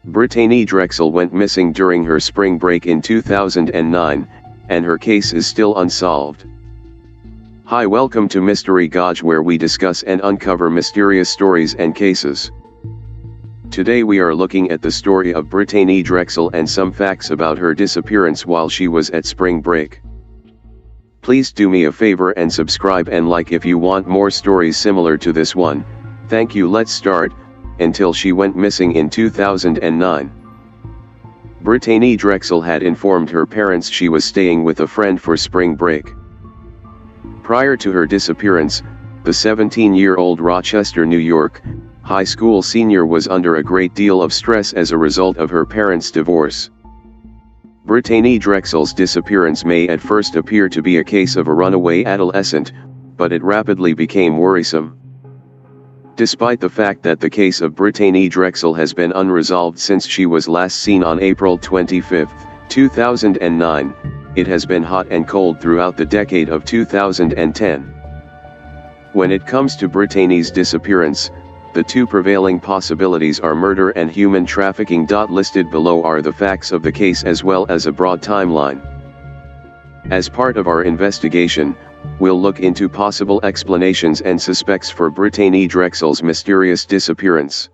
Brittanee Drexel went missing during her spring break in 2009, and her case is still unsolved. Hi, welcome to Mystery Godz, where we discuss and uncover mysterious stories and cases. Today we are looking at the story of Brittanee Drexel and some facts about her disappearance while she was at spring break. Please do me a favor and subscribe and like if you want more stories similar to this one. Thank you. Let's start. Until she went missing in 2009. Brittanee Drexel had informed her parents she was staying with a friend for spring break. Prior to her disappearance, the 17-year-old Rochester, New York, high school senior was under a great deal of stress as a result of her parents' divorce. Brittanee Drexel's disappearance may at first appear to be a case of a runaway adolescent, but it rapidly became worrisome. Despite the fact that the case of Brittanee Drexel has been unresolved since she was last seen on April 25, 2009, it has been hot and cold throughout the decade of 2010. When it comes to Brittanee's disappearance, the two prevailing possibilities are murder and human trafficking. Listed below are the facts of the case as well as a broad timeline. As part of our investigation, we'll look into possible explanations and suspects for Brittanee Drexel's mysterious disappearance.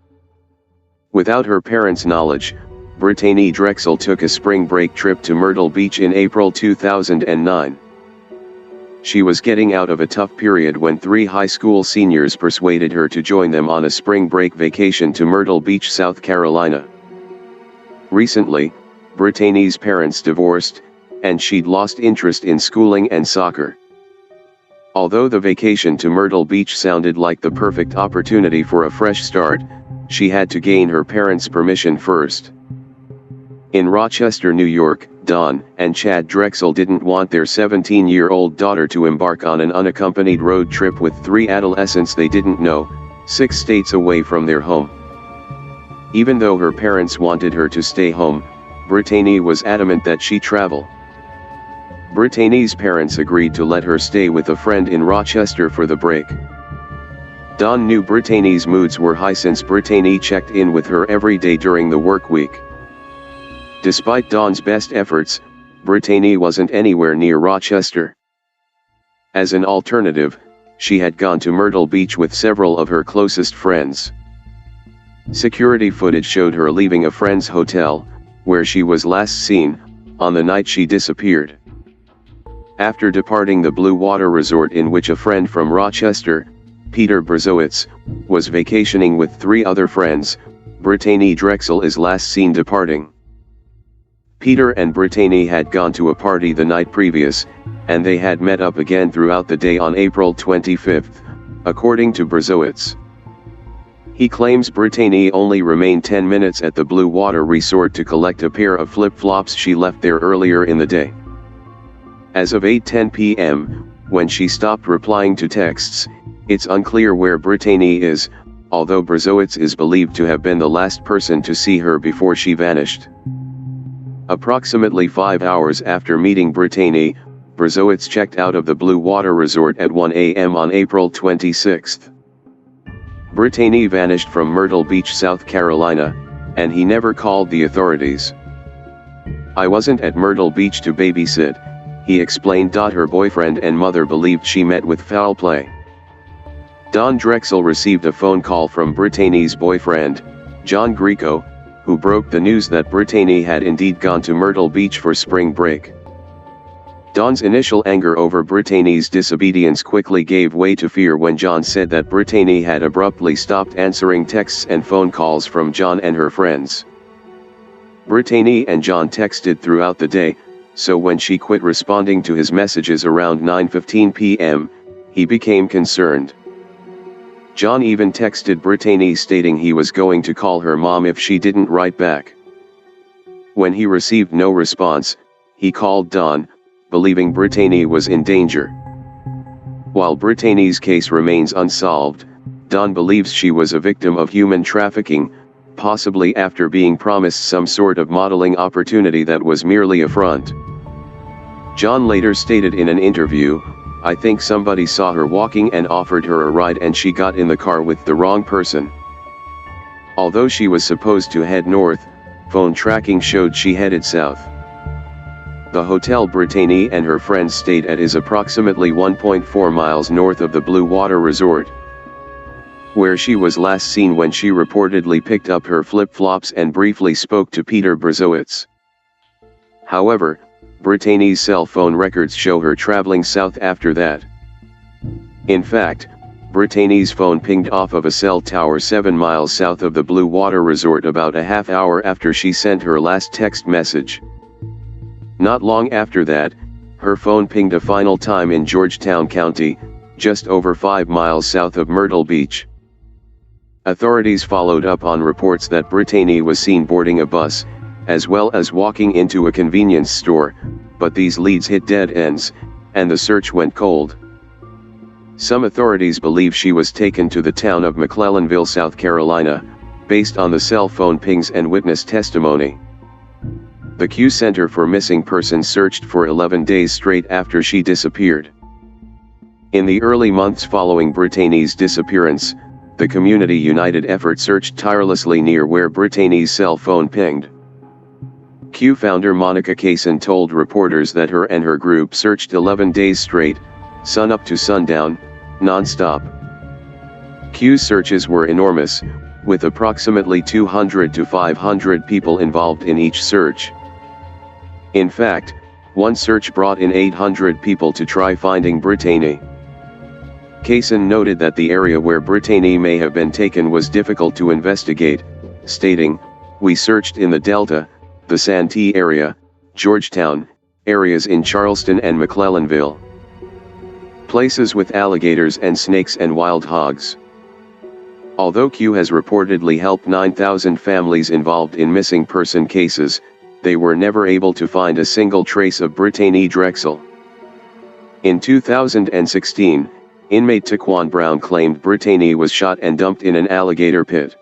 Without her parents' knowledge, Brittanee Drexel took a spring break trip to Myrtle Beach in April 2009. She was getting out of a tough period when three high school seniors persuaded her to join them on a spring break vacation to Myrtle Beach, South Carolina. Recently, Brittanee's parents divorced, and she'd lost interest in schooling and soccer. Although the vacation to Myrtle Beach sounded like the perfect opportunity for a fresh start, she had to gain her parents' permission first. In Rochester, New York, Dawn and Chad Drexel didn't want their 17-year-old daughter to embark on an unaccompanied road trip with three adolescents they didn't know, 6 states away from their home. Even though her parents wanted her to stay home, Brittanee was adamant that she travel. Brittanee's parents agreed to let her stay with a friend in Rochester for the break. Dawn knew Brittanee's moods were high since Brittanee checked in with her every day during the work week. Despite Dawn's best efforts, Brittanee wasn't anywhere near Rochester. As an alternative, she had gone to Myrtle Beach with several of her closest friends. Security footage showed her leaving a friend's hotel, where she was last seen, on the night she disappeared. After departing the Blue Water Resort in which a friend from Rochester, Peter Brzowitz, was vacationing with 3 other friends, Brittanee Drexel is last seen departing. Peter and Brittanee had gone to a party the night previous, and they had met up again throughout the day on April 25, according to Brzowitz. He claims Brittanee only remained 10 minutes at the Blue Water Resort to collect a pair of flip-flops she left there earlier in the day. As of 8:10 p.m., when she stopped replying to texts, it's unclear where Brittanee is, although Brzowitz is believed to have been the last person to see her before she vanished. Approximately 5 hours after meeting Brittanee, Brzowitz checked out of the Blue Water Resort at 1 a.m. on April 26. Brittanee vanished from Myrtle Beach, South Carolina, and he never called the authorities. "I wasn't at Myrtle Beach to babysit," he explained. Her boyfriend and mother believed she met with foul play. Dawn Drexel received a phone call from Brittanee's boyfriend, John Greco, who broke the news that Brittanee had indeed gone to Myrtle Beach for spring break. Dawn's initial anger over Brittanee's disobedience quickly gave way to fear when John said that Brittanee had abruptly stopped answering texts and phone calls from John and her friends. Brittanee and John texted throughout the day, so when she quit responding to his messages around 9:15 p.m., he became concerned. John even texted Brittanee stating he was going to call her mom if she didn't write back. When he received no response, he called Dawn, believing Brittanee was in danger. While Brittanee's case remains unsolved, Dawn believes she was a victim of human trafficking, possibly after being promised some sort of modeling opportunity that was merely a front. John later stated in an interview, "I think somebody saw her walking and offered her a ride and she got in the car with the wrong person." Although she was supposed to head north, phone tracking showed she headed south. The hotel Brittanee and her friends stayed at is approximately 1.4 miles north of the Blue Water Resort, where she was last seen when she reportedly picked up her flip-flops and briefly spoke to Peter Brzowicz. However, Brittanee's cell phone records show her traveling south after that. In fact, Brittanee's phone pinged off of a cell tower 7 miles south of the Blue Water Resort about a half hour after she sent her last text message. Not long after that, her phone pinged a final time in Georgetown County, just over 5 miles south of Myrtle Beach. Authorities followed up on reports that Brittanee was seen boarding a bus, as well as walking into a convenience store, but these leads hit dead ends, and the search went cold. Some authorities believe she was taken to the town of McClellanville, South Carolina, based on the cell phone pings and witness testimony. The Q Center for Missing Persons searched for 11 days straight after she disappeared. In the early months following Brittanee's disappearance, the Community United effort searched tirelessly near where Brittanee's cell phone pinged. Q founder Monica Kaysen told reporters that her and her group searched 11 days straight, sunup to sundown, non-stop. Q's searches were enormous, with approximately 200 to 500 people involved in each search. In fact, one search brought in 800 people to try finding Brittanee. Kaysen noted that the area where Brittanee may have been taken was difficult to investigate, stating, "We searched in the Delta, the Santee area, Georgetown, areas in Charleston and McClellanville. Places with alligators and snakes and wild hogs." Although Q has reportedly helped 9,000 families involved in missing person cases, they were never able to find a single trace of Brittanee Drexel. In 2016, inmate Taquan Brown claimed Brittanee was shot and dumped in an alligator pit.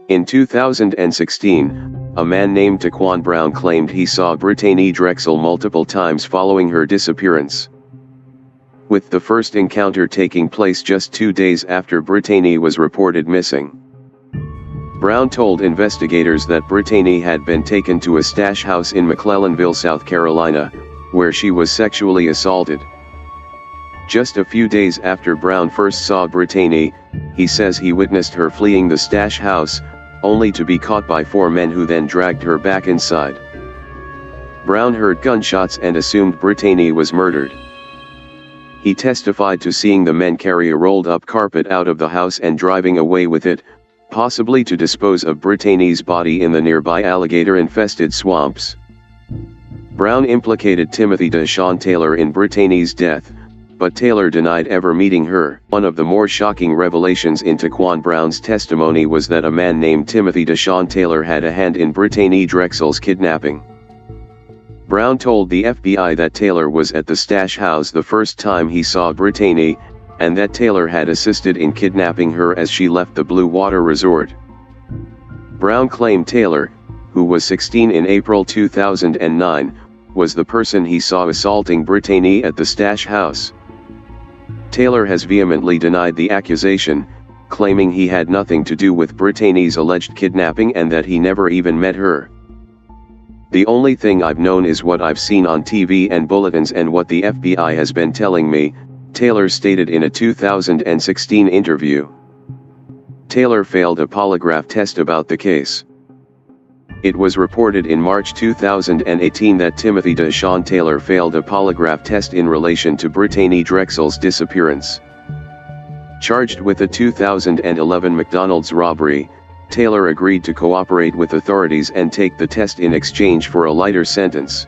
In 2016, a man named Taquan Brown claimed he saw Brittanee Drexel multiple times following her disappearance, with the first encounter taking place just 2 days after Brittanee was reported missing. Brown told investigators that Brittanee had been taken to a stash house in McClellanville, South Carolina, where she was sexually assaulted. Just a few days after Brown first saw Brittanee, he says he witnessed her fleeing the stash house, only to be caught by 4 men who then dragged her back inside. Brown heard gunshots and assumed Brittanee was murdered. He testified to seeing the men carry a rolled-up carpet out of the house and driving away with it, possibly to dispose of Brittanee's body in the nearby alligator-infested swamps. Brown implicated Timothy Deshawn Taylor in Brittanee's death, but Taylor denied ever meeting her. One of the more shocking revelations in Taquan Brown's testimony was that a man named Timothy Deshawn Taylor had a hand in Brittanee Drexel's kidnapping. Brown told the FBI that Taylor was at the stash house the first time he saw Brittanee, and that Taylor had assisted in kidnapping her as she left the Blue Water Resort. Brown claimed Taylor, who was 16 in April 2009, was the person he saw assaulting Brittanee at the stash house. Taylor has vehemently denied the accusation, claiming he had nothing to do with Brittanee's alleged kidnapping and that he never even met her. "The only thing I've known is what I've seen on TV and bulletins and what the FBI has been telling me," Taylor stated in a 2016 interview. Taylor failed a polygraph test about the case. It was reported in March 2018 that Timothy Deshawn Taylor failed a polygraph test in relation to Brittanee Drexel's disappearance. Charged with a 2011 McDonald's robbery, Taylor agreed to cooperate with authorities and take the test in exchange for a lighter sentence.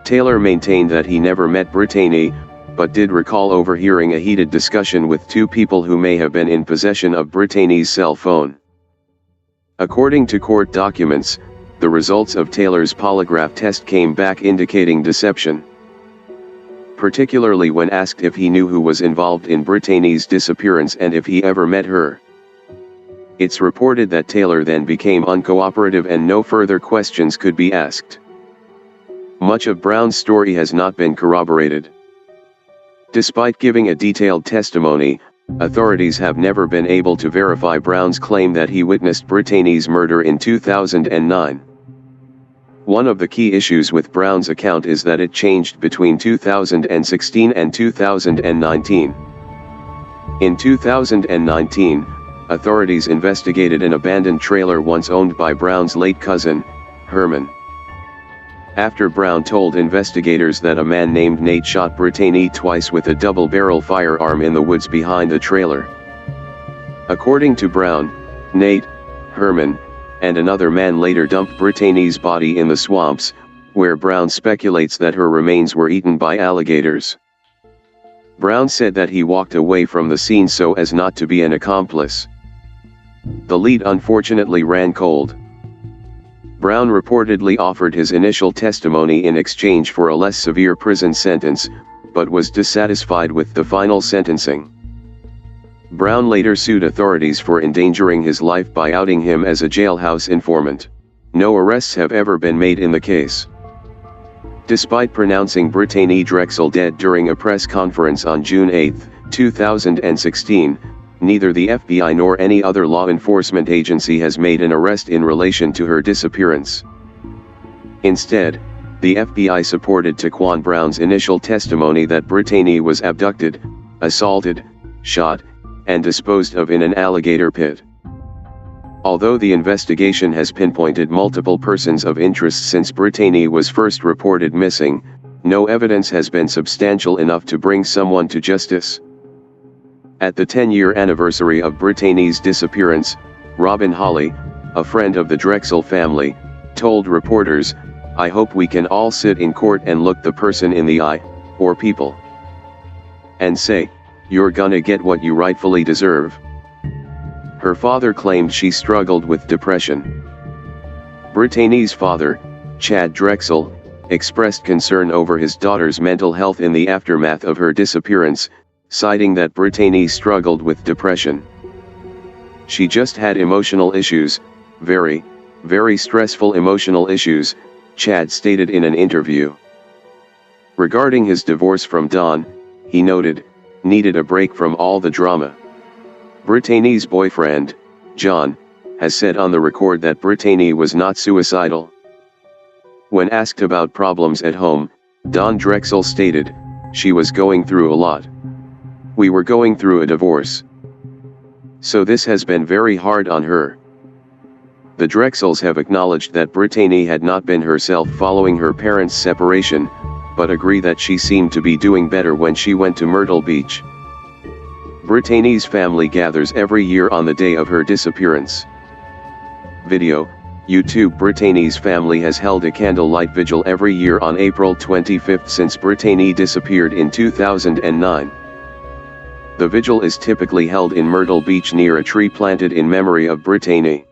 Taylor maintained that he never met Brittanee, but did recall overhearing a heated discussion with 2 people who may have been in possession of Brittanee's cell phone. According to court documents, the results of Taylor's polygraph test came back indicating deception, particularly when asked if he knew who was involved in Brittanee's disappearance and if he ever met her. It's reported that Taylor then became uncooperative and no further questions could be asked. Much of Brown's story has not been corroborated. Despite giving a detailed testimony, authorities have never been able to verify Brown's claim that he witnessed Brittanee's murder in 2009. One of the key issues with Brown's account is that it changed between 2016 and 2019. In 2019, authorities investigated an abandoned trailer once owned by Brown's late cousin, Herman. After Brown told investigators that a man named Nate shot Brittanee twice with a double-barrel firearm in the woods behind the trailer. According to Brown, Nate, Herman, and another man later dumped Brittanee's body in the swamps, where Brown speculates that her remains were eaten by alligators. Brown said that he walked away from the scene so as not to be an accomplice. The lead unfortunately ran cold. Brown reportedly offered his initial testimony in exchange for a less severe prison sentence, but was dissatisfied with the final sentencing. Brown later sued authorities for endangering his life by outing him as a jailhouse informant. No arrests have ever been made in the case. Despite pronouncing Brittanee Drexel dead during a press conference on June 8, 2016, neither the FBI nor any other law enforcement agency has made an arrest in relation to her disappearance. Instead, the FBI supported Taquan Brown's initial testimony that Brittanee was abducted, assaulted, shot, and disposed of in an alligator pit. Although the investigation has pinpointed multiple persons of interest since Brittanee was first reported missing, no evidence has been substantial enough to bring someone to justice. At the 10-year anniversary of Brittanee's disappearance, Robin Holly, a friend of the Drexel family, told reporters, "I hope we can all sit in court and look the person in the eye, or people, and say, you're gonna get what you rightfully deserve." Her father claimed she struggled with depression. Brittanee's father, Chad Drexel, expressed concern over his daughter's mental health in the aftermath of her disappearance, citing that Brittanee struggled with depression. "She just had emotional issues, very, very stressful emotional issues," Chad stated in an interview. Regarding his divorce from Don, he noted, "Needed a break from all the drama." Brittanee's boyfriend, John, has said on the record that Brittanee was not suicidal. When asked about problems at home, Don Drexel stated, "She was going through a lot. We were going through a divorce. So this has been very hard on her." The Drexels have acknowledged that Brittanee had not been herself following her parents' separation, but agree that she seemed to be doing better when she went to Myrtle Beach. Brittanee's family gathers every year on the day of her disappearance. Video, YouTube. Brittanee's family has held a candlelight vigil every year on April 25 since Brittanee disappeared in 2009. The vigil is typically held in Myrtle Beach near a tree planted in memory of Brittanee.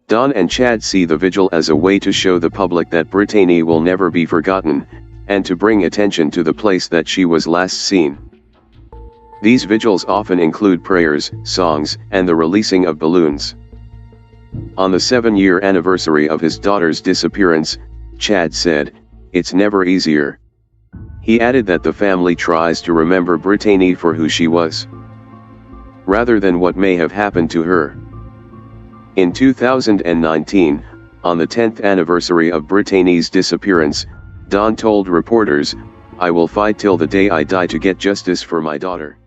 Don and Chad see the vigil as a way to show the public that Brittanee will never be forgotten, and to bring attention to the place that she was last seen. These vigils often include prayers, songs, and the releasing of balloons. On the 7-year anniversary of his daughter's disappearance, Chad said, "It's never easier." He added that the family tries to remember Brittanee for who she was, rather than what may have happened to her. In 2019, on the 10th anniversary of Brittanee's disappearance, Don told reporters, "I will fight till the day I die to get justice for my daughter."